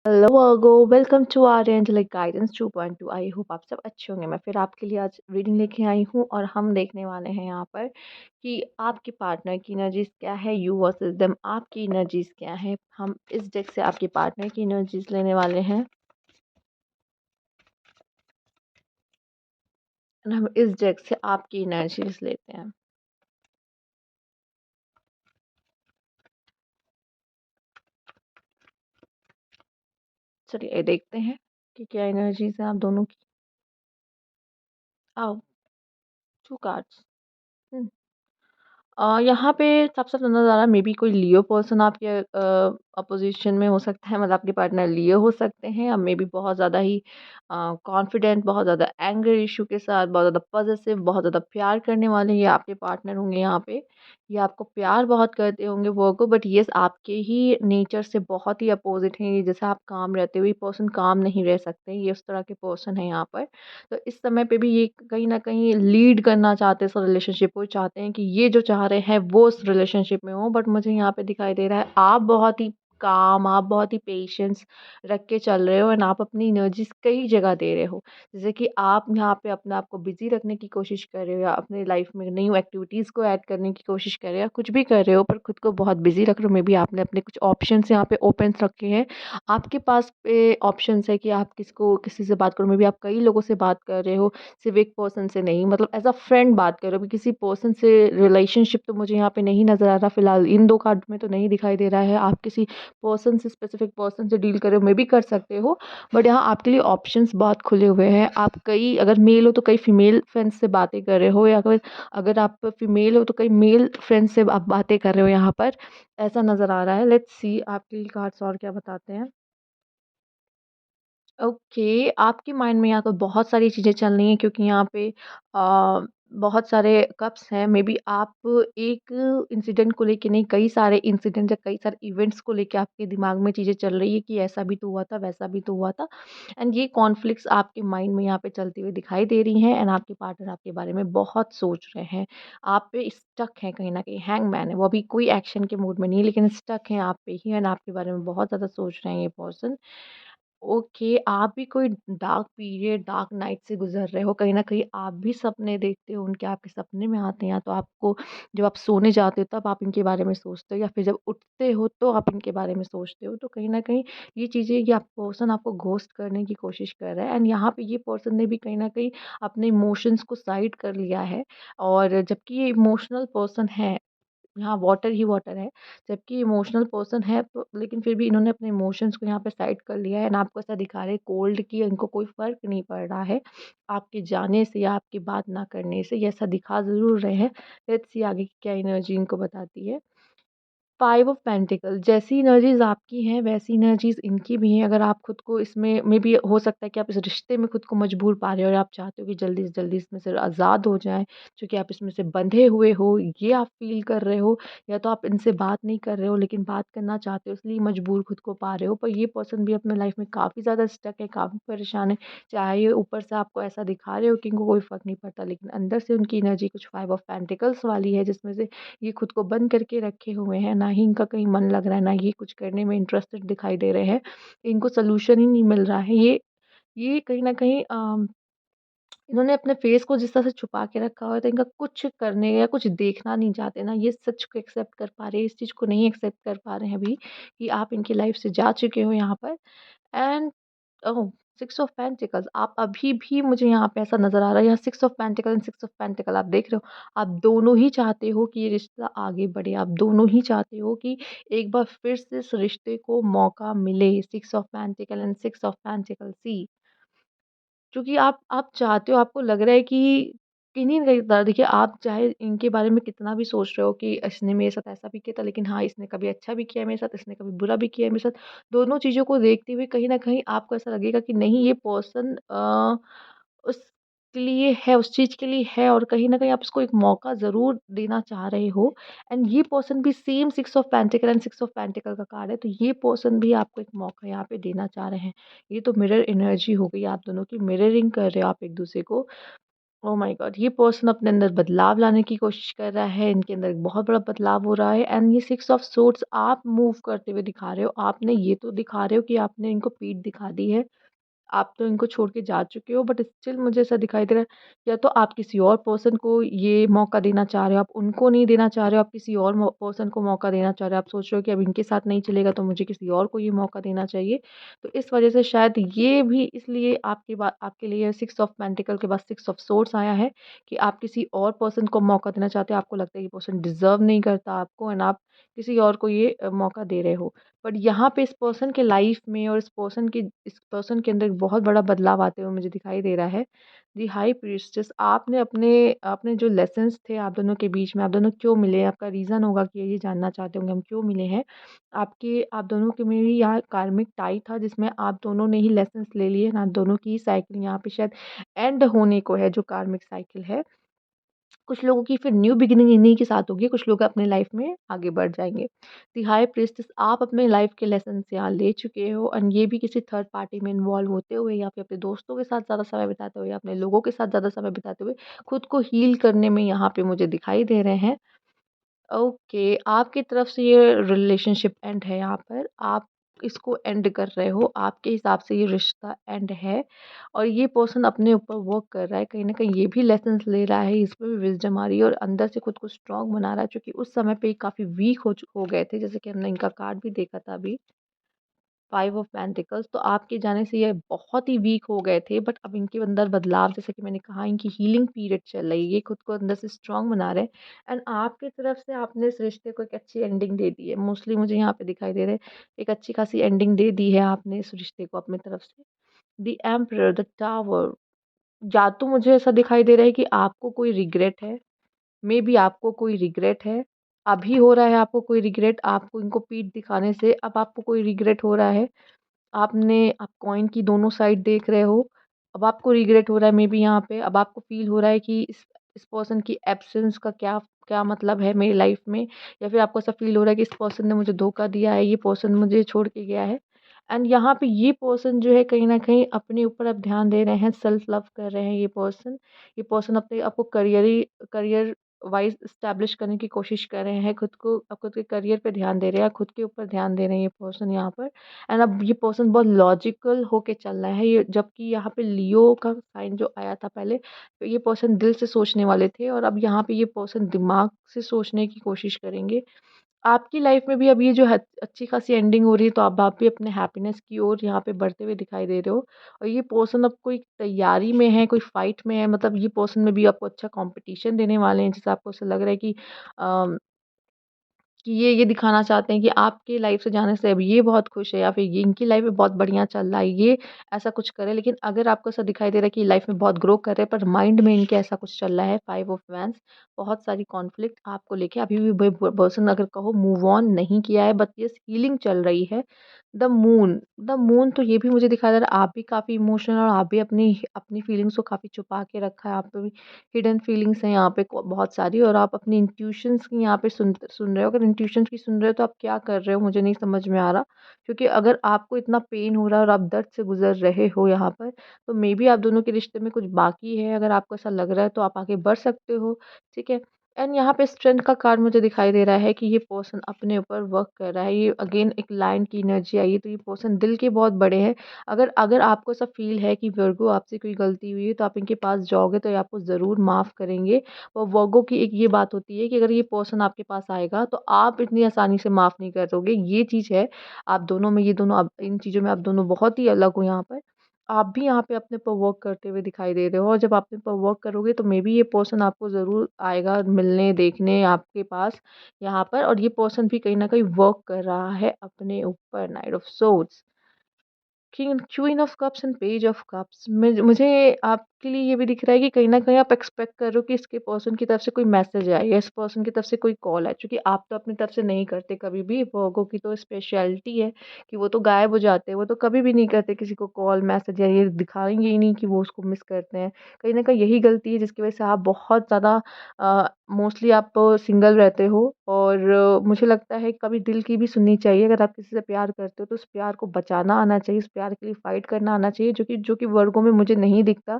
Hello Virgo, welcome to our angelic guidance 2.2। I hope आप सब अच्छे होंगे। मैं फिर आपके लिए आज रीडिंग लेके आई हूँ और हम देखने वाले हैं यहाँ पर कि आपके पार्टनर की एनर्जीज क्या है, यू वर्सेस देम आपकी एनर्जीज क्या है। हम इस डेक से आपके पार्टनर की एनर्जीज लेने वाले हैं और हम इस डेक से आपकी एनर्जीज लेते हैं। चलिए देखते हैं कि क्या एनर्जीज है आप दोनों की। आओ, टू कार्ड्स। यहाँ पे सबसे ज़्यादा नज़र आ रहा है मे बी कोई लियो पर्सन आपके अपोजिशन में हो सकता है, मतलब आपके पार्टनर लियो हो सकते हैं, या मे बी बहुत ज़्यादा ही कॉन्फिडेंट, बहुत ज़्यादा एंगर इशू के साथ, बहुत ज़्यादा पॉजेसिव, बहुत ज़्यादा प्यार करने वाले ये आपके पार्टनर होंगे यहाँ पे। ये आपको प्यार बहुत करते होंगे वो को, बट ये आपके ही नेचर से बहुत ही अपोजिट हैं। ये जैसे आप काम रहते हुए पर्सन काम नहीं रह सकते, ये उस तरह के पर्सन है यहाँ पर। तो इस समय पे भी ये कहीं न कहीं लीड करना चाहते हैं इस रिलेशनशिप को, चाहते हैं कि ये जो चाह रहे हैं वो उस रिलेशनशिप में हो। बट मुझे यहाँ पे दिखाई दे रहा है आप बहुत ही काम, आप बहुत ही पेशेंस रख के चल रहे हो एंड आप अपनी एनर्जीज़ कई जगह दे रहे हो। जैसे कि आप यहाँ पे अपने आप को बिज़ी रखने की कोशिश कर रहे हो, या अपनी लाइफ में न्यू एक्टिविटीज़ को ऐड करने की कोशिश कर रहे हो, या कुछ भी कर रहे हो पर खुद को बहुत बिज़ी रख रहे हो। मे बी आपने अपने कुछ ऑप्शंस यहाँ पे ओपन्स रखे हैं। आपके पास पे ऑप्शंस है कि आप किसी से बात करो। मे बी आप कई लोगों से बात कर रहे हो, सिर्फ एक पर्सन से नहीं, मतलब एज़ अ फ्रेंड बात कर रहे हो। किसी पर्सन से रिलेशनशिप तो मुझे यहाँ पे नहीं नज़र आ रहा फ़िलहाल, इन 2 कार्ड में तो नहीं दिखाई दे रहा है। आप किसी पर्सन से, स्पेसिफिक पर्सन से डील कर रहे हो, मे बी कर सकते हो। बट यहाँ आपके लिए ऑप्शंस बहुत खुले हुए हैं। आप कई, अगर मेल हो तो कई फीमेल फ्रेंड्स से बातें कर रहे हो, या अगर अगर आप फीमेल हो तो कई मेल फ्रेंड्स से आप बातें कर रहे हो यहाँ पर, ऐसा नज़र आ रहा है। लेट्स सी आपके लिए कार्ड्स और क्या बताते हैं। ओके, आपके माइंड में यहाँ तो बहुत सारी चीज़ें चल रही हैं, क्योंकि यहाँ पे अ, बहुत सारे कप्स हैं। मे बी आप एक इंसिडेंट को लेके नहीं, कई सारे इंसिडेंट या कई सारे इवेंट्स को लेके आपके दिमाग में चीज़ें चल रही है कि ऐसा भी तो हुआ था, वैसा भी तो हुआ था। एंड ये कॉन्फ्लिक्ट्स आपके माइंड में यहाँ पे चलती हुई दिखाई दे रही हैं, एंड आपके पार्टनर आपके बारे में बहुत सोच रहे हैं। आप पे स्टक हैं कहीं न कहीं, हैंगमैन है। वो अभी कोई एक्शन के मूड में नहीं है, लेकिन स्टक हैं आप पे ही, एंड आपके बारे में बहुत ज़्यादा सोच रहे हैं ये पर्सन। ओके, आप भी कोई डार्क पीरियड, डार्क नाइट से गुज़र रहे हो। कहीं न कहीं आप भी सपने देखते हो, उनके आपके सपने में आते हैं, या तो आपको जब आप सोने जाते हो तब आप इनके बारे में सोचते हो, या फिर जब उठते हो तो आप इनके बारे में सोचते हो। तो कहीं न कहीं ये चीज़ें, ये आप पर्सन आपको घोस्ट करने की कोशिश कर रहा है, एंड यहाँ पे ये पर्सन ने भी कहीं न कहीं अपने इमोशंस को साइड कर लिया है। और जबकि ये इमोशनल पर्सन है, यहाँ वाटर ही वाटर है, जबकि इमोशनल पर्सन है, तो लेकिन फिर भी इन्होंने अपने इमोशंस को यहाँ पे साइड कर लिया है, एंड आपको ऐसा दिखा रहे हैं कोल्ड, कि इनको कोई फ़र्क नहीं पड़ रहा है आपके जाने से या आपकी बात ना करने से। ये ऐसा दिखा ज़रूर रहे हैं। लेट्स सी आगे की क्या एनर्जी इनको बताती है। 5 ऑफ पेंटिकल, जैसी एनर्जीज़ आपकी हैं वैसी एनर्जीज़ इनकी भी हैं। अगर आप खुद को इसमें, मे बी हो सकता है कि आप इस रिश्ते में खुद को मजबूर पा रहे हो और आप चाहते हो कि जल्दी से जल्दी इसमें से आज़ाद हो जाएँ, क्योंकि आप इसमें से बंधे हुए हो, ये आप फ़ील कर रहे हो। या तो आप इनसे बात नहीं कर रहे हो, लेकिन बात करना चाहते हो, इसलिए मजबूर खुद को पा रहे हो। पर ये पर्सन भी अपने लाइफ़ में काफ़ी ज़्यादा स्टक है, काफ़ी परेशान है। चाहे ये ऊपर से आपको ऐसा दिखा रहे हो कि इनको कोई फ़र्क नहीं पड़ता, लेकिन अंदर से उनकी एनर्जी कुछ 5 ऑफ पेंटिकल्स वाली है, जिसमें से ये खुद को बंद करके रखे हुए हैं। ना ही इनका कहीं मन लग रहा है, ना ये कुछ करने में इंटरेस्टेड दिखाई दे रहे हैं। इनको सॉल्यूशन ही नहीं मिल रहा है। ये कहीं न कहीं इन्होंने अपने फेस को जिस तरह से छुपा के रखा हुआ है, तो इनका कुछ करने या कुछ देखना नहीं चाहते ना, ये सच को एक्सेप्ट कर पा रहे हैं, इस चीज़ को नहीं एक्सेप्ट कर पा रहे हैं अभी, कि आप इनकी लाइफ़ से जा चुके हो यहाँ पर। And oh! 6 ऑफ पेंटिकल्स, आप अभी भी, मुझे यहाँ पे ऐसा नज़र आ रहा है, यहाँ 6 of pentacle and 6 of pentacle आप देख रहे हो। आप दोनों ही चाहते हो कि ये रिश्ता आगे बढ़े, आप दोनों ही चाहते हो कि एक बार फिर से इस रिश्ते को मौका मिले। 6 of pentacle and 6 of pentacle, see क्योंकि आप चाहते हो, आपको लग रहा है कि किन्हीं न कहीं तरह, देखिए, आप चाहे इनके बारे में कितना भी सोच रहे हो कि इसने मेरे साथ ऐसा भी किया था, लेकिन हाँ, इसने कभी अच्छा भी किया है मेरे साथ, इसने कभी बुरा भी किया है मेरे साथ। दोनों चीज़ों को देखते हुए कहीं न कहीं आपको ऐसा लगेगा कि नहीं, ये पर्सन उसके लिए है, उस चीज़ के लिए है, और कहीं न कहीं आप उसको एक मौका ज़रूर देना चाह रहे हो। एंड ये पर्सन भी same 6 of pentacle and 6 of pentacle का कार्ड है, तो ये पर्सन भी आपको एक मौका यहाँ पे देना चाह रहे हैं। ये तो मिरर एनर्जी हो गई, आप दोनों की मिररिंग कर रहे हो आप एक-दूसरे को। ओह माय गॉड! ये पर्सन अपने अंदर बदलाव लाने की कोशिश कर रहा है, इनके अंदर एक बहुत बड़ा बदलाव हो रहा है एंड ये 6 ऑफ सोर्ड्स आप मूव करते हुए दिखा रहे हो। आपने ये तो दिखा रहे हो कि आपने इनको पीठ दिखा दी है। आप तो इनको छोड़ के जा चुके हो बट स्टिल मुझे ऐसा दिखाई दे रहा है या तो आप किसी और पर्सन को ये मौका देना चाह रहे हो, आप उनको नहीं देना चाह रहे हो, आप किसी और पर्सन को मौका देना चाह रहे हो, आप सोच रहे हो कि अब इनके साथ नहीं चलेगा तो मुझे किसी और को ये मौका देना चाहिए। तो इस वजह से शायद ये भी इसलिए आपके लिए 6 ऑफ पेंटिकल के बाद 6 ऑफ सोर्ड्स आया है कि आप किसी और पर्सन को मौका देना चाहते हो, आपको लगता है ये पर्सन डिज़र्व नहीं करता आपको एंड आप किसी और को ये मौका दे रहे हो। बट यहाँ पे इस पर्सन के अंदर एक बहुत बड़ा बदलाव आते हुए मुझे दिखाई दे रहा है। दी हाई प्रीस्टेस आपने जो लेसन्स थे आप दोनों के बीच में, आप दोनों क्यों मिले? आपका रीज़न होगा कि ये जानना चाहते होंगे हम क्यों मिले हैं। आप दोनों के में भी यहाँ कार्मिक टाई था जिसमें आप दोनों ने ही लेसन्स ले लिए हैं, आप दोनों की साइकिल यहाँ पे शायद एंड होने को है जो कार्मिक साइकिल है। कुछ लोगों की फिर न्यू बिगिनिंग इन्हीं के साथ होगी, कुछ लोग अपने लाइफ में आगे बढ़ जाएँगे। दी हाई प्रीस्टेस आप अपने लाइफ के लेसन्स यहाँ ले चुके हो एंड ये भी किसी थर्ड पार्टी में इन्वॉल्व होते हुए या फिर अपने दोस्तों के साथ ज़्यादा समय बिताते हुए या अपने लोगों के साथ ज़्यादा समय बिताते हुए खुद को हील करने में यहाँ पे मुझे दिखाई दे रहे हैं। ओके, आपकी तरफ से ये रिलेशनशिप एंड है यहाँ पर। आप इसको एंड कर रहे हो, आपके हिसाब से ये रिश्ता एंड है और ये पर्सन अपने ऊपर वर्क कर रहा है। कहीं न कहीं ये भी लेसन्स ले रहा है, इसमें भी विज़डम आ रही है और अंदर से खुद को स्ट्रॉन्ग बना रहा है, क्योंकि उस समय पे काफ़ी वीक हो गए थे, जैसे कि हमने इनका कार्ड भी देखा था अभी। 5 ऑफ पेंटिकल्स तो आपके जाने से ये बहुत ही वीक हो गए थे बट अब इनके अंदर बदलाव, जैसे कि मैंने कहा, इनकी हीलिंग पीरियड चल रही है, ये खुद को अंदर से स्ट्रॉन्ग बना रहे हैं एंड आपकी तरफ से आपने इस रिश्ते को एक अच्छी एंडिंग दे दी है। मोस्टली मुझे यहाँ पे दिखाई दे रहा है एक अच्छी खासी एंडिंग दे दी है आपने इस रिश्ते को अपनी तरफ से। द एम्परर, द टावर, या तो मुझे ऐसा दिखाई दे रहा है कि आपको कोई रिग्रेट है, मेबी आपको कोई रिग्रेट है, अभी हो रहा है आपको कोई रिग्रेट, आपको इनको पीठ दिखाने से अब आपको कोई रिग्रेट हो रहा है। आप कॉइन की दोनों साइड देख रहे हो। अब आपको रिग्रेट हो रहा है, मे बी यहाँ पे अब आपको फ़ील हो रहा है कि इस पर्सन की एब्सेंस का क्या क्या मतलब है मेरी लाइफ़ में, या फिर आपको ऐसा फ़ील हो रहा है कि इस पर्सन ने मुझे धोखा दिया है, ये पर्सन मुझे छोड़ के गया है। एंड यहाँ पे ये पर्सन जो है कहीं न कहीं अपने ऊपर अब ध्यान दे रहे हैं, सेल्फ लव कर रहे हैं ये पर्सन। ये पर्सन अपने आप को करियर वाइज़ एस्टेब्लिश करने की कोशिश कर रहे हैं, खुद के करियर पे ध्यान दे रहे हैं, खुद के ऊपर ध्यान दे रहे हैं ये पर्सन यहाँ पर। एंड अब ये पर्सन बहुत लॉजिकल होके चल रहा है, ये जबकि यहाँ पे लियो का साइन जो आया था पहले, तो ये पर्सन दिल से सोचने वाले थे और अब यहाँ पे ये पर्सन दिमाग से सोचने की कोशिश करेंगे। आपकी लाइफ में भी अब ये जो अच्छी खासी एंडिंग हो रही है, तो अब आप भी अपने हैप्पीनेस की ओर यहाँ पे बढ़ते हुए दिखाई दे रहे हो और ये पर्सन अब कोई तैयारी में है, कोई फाइट में है, मतलब ये पर्सन में भी आपको अच्छा कंपटीशन देने वाले हैं, जैसे आपको ऐसा लग रहा है कि ये दिखाना चाहते हैं कि आपके लाइफ से जाने से अब ये बहुत खुश है या फिर ये इनकी लाइफ में बहुत बढ़िया चल रहा है, ये ऐसा कुछ करे। लेकिन अगर आपको ऐसा दिखाई दे रहा है कि लाइफ में बहुत ग्रो कर रहे हैं पर माइंड में इनके ऐसा कुछ चल रहा है, 5 ऑफ वैंड्स, बहुत सारी कॉन्फ्लिक्ट आपको लेके अभी भी पर्सन अगर कहो मूव ऑन नहीं किया है, बट यस हीलिंग चल रही है। द मून तो ये भी मुझे दिखाई दे रहा है आप भी काफ़ी इमोशनल और आप भी अपनी अपनी फीलिंग्स को काफ़ी छुपा के रखा है, आप पे भी हिडन फीलिंग्स हैं यहाँ पे बहुत सारी और आप अपनी इंट्यूशंस की यहाँ पे सुन रहे हो। अगर इंट्यूशंस की सुन रहे हो तो आप क्या कर रहे हो मुझे नहीं समझ में आ रहा, क्योंकि अगर आपको इतना पेन हो रहा है और आप दर्द से गुजर रहे हो यहाँ पर, तो मे बी आप दोनों के रिश्ते में कुछ बाकी है। अगर आपको ऐसा लग रहा है तो आप आगे बढ़ सकते हो, ठीक है। एंड यहाँ पे स्ट्रेंथ का कार्ड मुझे दिखाई दे रहा है कि ये पर्सन अपने ऊपर वर्क कर रहा है। ये अगेन एक लायन की एनर्जी आई है, तो ये पर्सन दिल के बहुत बड़े हैं। अगर अगर आपको ऐसा फ़ील है कि वर्गो आपसे कोई गलती हुई है तो आप इनके पास जाओगे तो ये आपको ज़रूर माफ़ करेंगे। और वर्गो की एक ये बात होती है कि अगर ये पर्सन आपके पास आएगा तो आप इतनी आसानी से माफ़ नहीं करोगे, ये चीज़ है। आप दोनों में ये दोनों अब इन चीज़ों में आप दोनों बहुत ही अलग हो यहाँ पर। आप भी यहाँ पे अपने पर वर्क करते हुए दिखाई दे रहे हो और जब आप अपने पर वर्क करोगे तो मे बी ये पर्सन आपको ज़रूर आएगा मिलने, देखने आपके पास यहाँ पर, और ये पर्सन भी कहीं न कहीं वर्क कर रहा है अपने ऊपर। Night of swords, king queen of cups and page of cups में मुझे आपके लिए ये भी दिख रहा है कि कहीं न कहीं आप एक्सपेक्ट कर रहे हो कि इसके पर्सन की तरफ से कोई मैसेज आए या इस पर्सन की तरफ से कोई कॉल आए, क्योंकि आप तो अपनी तरफ से नहीं करते कभी भी। वर्गो की तो स्पेशलिटी है कि वो तो गायब हो जाते हैं, वो तो कभी भी नहीं करते किसी को कॉल, मैसेज, या ये दिखाएँगे ही नहीं कि वो उसको मिस करते हैं। कहीं न कहीं यही गलती है जिसकी वजह से आप बहुत ज़्यादा मोस्टली आप सिंगल रहते हो और मुझे लगता है कभी दिल की भी सुननी चाहिए। अगर आप किसी से प्यार करते हो तो उस प्यार को बचाना आना चाहिए, उस प्यार के लिए फ़ाइट करना आना चाहिए, जो कि वर्गों में मुझे नहीं दिखता।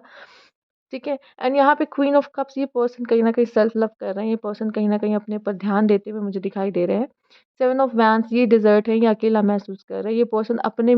ठीक है? एंड यहाँ पे क्वीन ऑफ कप्स, ये पर्सन कहीं न कहीं सेल्फ लव कर रहे हैं, ये पर्सन कहीं न कहीं अपने ऊपर ध्यान देते हुए मुझे दिखाई दे रहे हैं। सेवन ऑफ वैन्स, ये डिज़र्ट है, ये अकेला महसूस कर रहे हैं, ये पर्सन अपने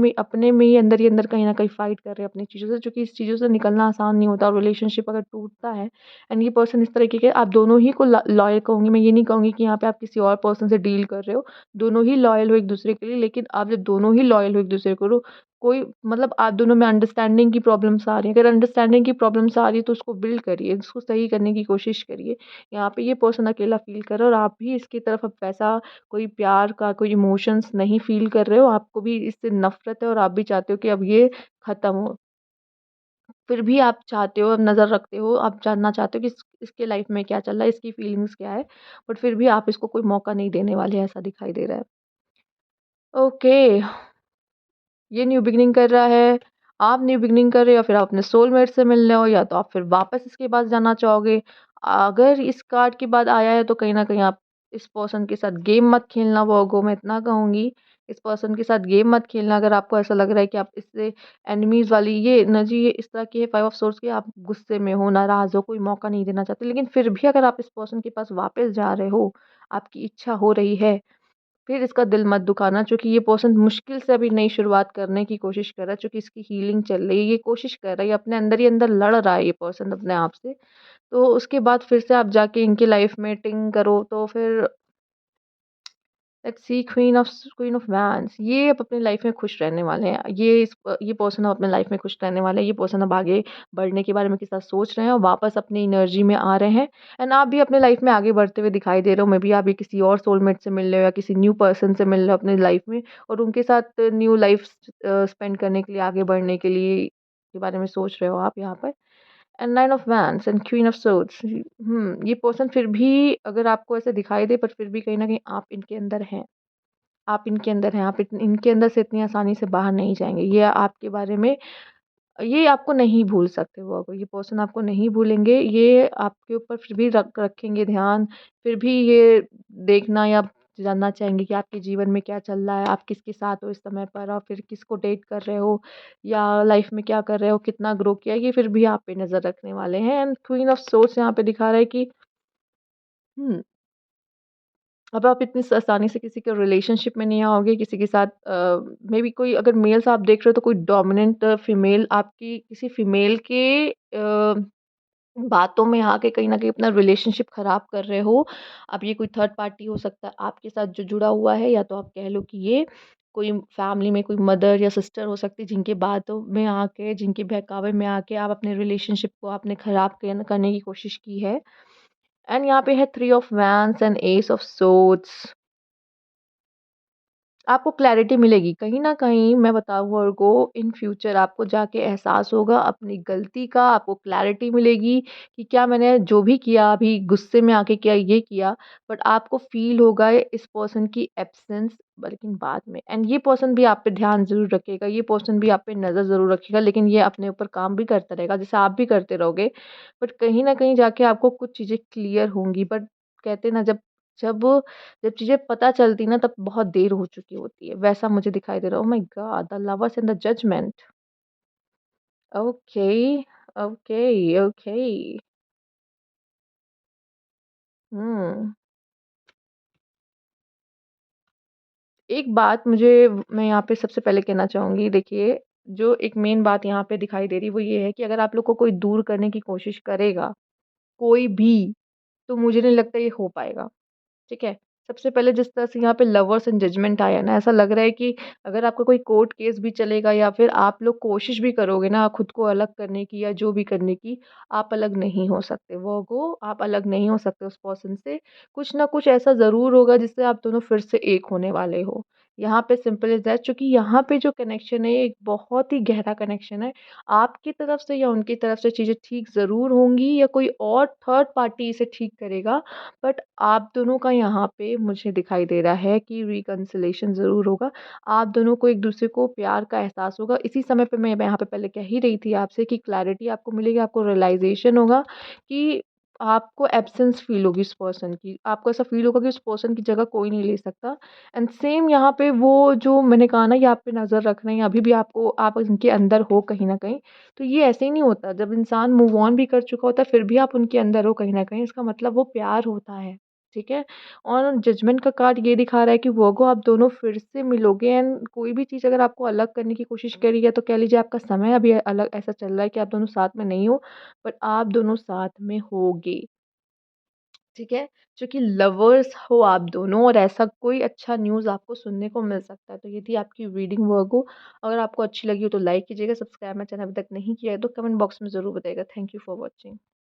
में ही अंदर ही अंदर कहीं न कहीं फाइट कर रहे हैं अपनी चीज़ों से, चूँकि इस चीज़ों से निकलना आसान नहीं होता, और रिलेशनशिप अगर टूटता है एंड ये पर्सन इस तरीके के, आप दोनों ही को लॉयल कहूँगी मैं, ये नहीं कहूँगी कि यहाँ पे आप किसी और पर्सन से डील कर रहे हो, दोनों ही लॉयल हो एक-दूसरे के लिए, लेकिन आप जब दोनों ही लॉयल हो एक-दूसरे को, कोई मतलब आप दोनों में अंडरस्टैंडिंग की प्रॉब्लम्स आ रही हैं, अगर अंडरस्टैंडिंग की प्रॉब्लम्स आ रही है तो उसको बिल्ड करिए, इसको सही करने की कोशिश करिए। यहाँ पे ये पर्सन अकेला फ़ील कर रहा है और आप भी इसकी तरफ अब वैसा कोई प्यार का कोई इमोशंस नहीं फ़ील कर रहे हो, आपको भी इससे नफ़रत है और आप भी चाहते हो कि अब ये ख़त्म हो। फिर भी आप चाहते हो, नज़र रखते हो, आप जानना चाहते हो कि इसके लाइफ़ में क्या चल रहा है, इसकी फीलिंग्स क्या है, बट फिर भी आप इसको कोई मौका नहीं देने वाले, ऐसा दिखाई दे रहा है। ओके। ये न्यू बिगिनिंग कर रहा है, आप न्यू बिगिनिंग कर रहे हो, या फिर आप अपने सोलमेट से मिल रहे हो, या तो आप फिर वापस इसके पास जाना चाहोगे। अगर इस कार्ड के बाद आया है तो कहीं न कहीं आप इस पर्सन के साथ गेम मत खेलना वर्गो, मैं इतना कहूँगी। इस पर्सन के साथ गेम मत खेलना, अगर आपको ऐसा लग रहा है कि आप इससे एनिमीज़ वाली ये एनर्जी, ये इस तरह की है, 5 ऑफ सोर्ड्स की, आप गुस्से में हो, नाराज़ हो, कोई मौका नहीं देना चाहते। लेकिन फिर भी अगर आप इस पर्सन के पास वापस जा रहे हो, आपकी इच्छा हो रही है, फिर इसका दिल मत दुखाना, चूँकि ये पर्सन मुश्किल से अभी नई शुरुआत करने की कोशिश कर रहा है, चूँकि इसकी हीलिंग चल रही है, ये कोशिश कर रहा है, ये अपने अंदर ही अंदर लड़ रहा है ये पर्सन अपने आप से। तो उसके बाद फिर से आप जाके इनकी लाइफ़ में टिंग करो तो फिर let's see queen of wands, ये अब अपनी लाइफ में खुश रहने वाले हैं। ये पर्सन अब अपने लाइफ में खुश रहने वाले हैं। ये पर्सन अब आगे बढ़ने के बारे में के साथ सोच रहे हैं और वापस अपनी एनर्जी में आ रहे हैं। एंड आप भी अपने लाइफ में आगे बढ़ते हुए दिखाई दे रहे हो। मे बी आप भी किसी और सोलमेट से मिल रहे हो या किसी न्यू पर्सन से मिल रहे हो अपनी लाइफ में, और उनके साथ न्यू लाइफ स्पेंड करने के लिए, आगे बढ़ने के लिए के बारे में सोच रहे हो आप यहाँ पर। And nine of wands and queen of swords, ये पर्सन फिर भी अगर आपको ऐसे दिखाई दे, पर फिर भी कहीं न कहीं आप इनके अंदर हैं। आप इनके अंदर हैं, आप इनके अंदर से इतनी आसानी से बाहर नहीं जाएँगे। ये आपके बारे में, ये आपको नहीं भूल सकते वो, अगर ये पर्सन आपको नहीं भूलेंगे, ये आपके ऊपर फिर भी रखेंगे ध्यान, फिर भी ये देखना या जानना चाहेंगे कि आपके जीवन में क्या चल रहा है, आप किसके साथ हो इस समय पर, और फिर किसको डेट कर रहे हो या लाइफ में क्या कर रहे हो, कितना ग्रो किया, ये फिर भी आप पे नज़र रखने वाले हैं। एंड क्वीन ऑफ सोर्ड्स यहाँ पे दिखा रहा है कि हुँ, अब आप इतनी आसानी से किसी के रिलेशनशिप में नहीं आओगे, किसी के साथ मेबी कोई, अगर मेल्स आप देख रहे हो तो कोई डोमिनेंट फीमेल आपकी किसी फीमेल के बातों में आके कहीं न कहीं अपना रिलेशनशिप ख़राब कर रहे हो। अब ये कोई थर्ड पार्टी हो सकता है आपके साथ जो जुड़ा हुआ है, या तो आप कह लो कि ये कोई फैमिली में कोई मदर या सिस्टर हो सकती है, जिनकी बातों में आके, जिनके बहकावे में आके आप अपने रिलेशनशिप को आपने ख़राब करने की कोशिश की है। एंड यहाँ पे है three of vans and S of swords. आपको क्लैरिटी मिलेगी। कहीं न कहीं मैं बताऊँ आपको, इन फ्यूचर आपको जाके एहसास होगा अपनी गलती का, आपको क्लैरिटी मिलेगी कि क्या मैंने जो भी किया अभी गुस्से में आके किया, ये किया, बट आपको फ़ील होगा इस पर्सन की एब्सेंस, लेकिन बाद में। एंड ये पर्सन भी आप पे ध्यान ज़रूर रखेगा, ये पर्सन भी आप पे नज़र ज़रूर रखेगा, लेकिन ये अपने ऊपर काम भी करता रहेगा, जैसे आप भी करते रहोगे। बट कहीं न कहीं जाके आपको कुछ चीज़ें क्लियर होंगी, बट कहते हैं ना, जब जब चीज़ें पता चलती ना, तब बहुत देर हो चुकी होती है, वैसा मुझे दिखाई दे रहा है। Oh my God! The lovers and the judgment. Okay, okay, okay. हुँ। एक बात मैं यहाँ पे सबसे पहले कहना चाहूँगी, देखिए, जो एक मेन बात यहाँ पे दिखाई दे रही है वो ये है कि अगर आप लोग को कोई दूर करने की कोशिश करेगा, कोई भी, तो मुझे नहीं लगता ये हो पाएगा। ठीक है? सबसे पहले जिस तरह से यहाँ पे लवर्स एंड जजमेंट आया ना, ऐसा लग रहा है कि अगर आपका कोई कोर्ट केस भी चलेगा या फिर आप लोग कोशिश भी करोगे ना खुद को अलग करने की या जो भी करने की, आप अलग नहीं हो सकते। वो आप अलग नहीं हो सकते उस पर्सन से। कुछ ना कुछ ऐसा ज़रूर होगा जिससे आप दोनों फिर से एक होने वाले हो। यहाँ पे सिंपल इज़ दैट, चूँकि यहाँ पे जो कनेक्शन है ये एक बहुत ही गहरा कनेक्शन है। आपकी तरफ से या उनकी तरफ से चीज़ें ठीक ज़रूर होंगी, या कोई और थर्ड पार्टी इसे ठीक करेगा, बट आप दोनों का यहाँ पे मुझे दिखाई दे रहा है कि रिकन्सिलिएशन ज़रूर होगा। आप दोनों को एक-दूसरे को प्यार का एहसास होगा। इसी समय पे मैं यहाँ पे पहले कह ही रही थी आपसे कि क्लैरिटी आपको मिलेगी, आपको रियलाइज़ेशन होगा कि आपको एब्सेंस फ़ील होगी उस पर्सन की। आपको ऐसा फ़ील होगा कि उस पर्सन की जगह कोई नहीं ले सकता। एंड सेम यहाँ पे वो जो मैंने कहा ना, ये आप पे नज़र रख रहे हैं, अभी भी आपको आप इनके अंदर हो कहीं न कहीं, तो ये ऐसे ही नहीं होता। जब इंसान मूव ऑन भी कर चुका होता है, फिर भी आप उनके अंदर हो कहीं न कहीं, इसका मतलब वो प्यार होता है, ठीक है? और जजमेंट का कार्ड ये दिखा रहा है कि वर्गो आप दोनों फिर से मिलोगे, एंड कोई भी चीज़ अगर आपको अलग करने की कोशिश करी है, तो कह लीजिए आपका समय अभी अलग ऐसा चल रहा है कि आप दोनों साथ में नहीं हो, बट आप दोनों साथ में होगे, ठीक है? क्योंकि लवर्स हो आप दोनों, और ऐसा कोई अच्छा न्यूज़ आपको सुनने को मिल सकता है। तो ये थी आपकी रीडिंग वर्गो। अगर आपको अच्छी लगी हो तो लाइक कीजिएगा, सब्सक्राइब मेरा चैनल अभी तक नहीं किया है तो कमेंट बॉक्स में ज़रूर बताइएगा। Thank you for watching.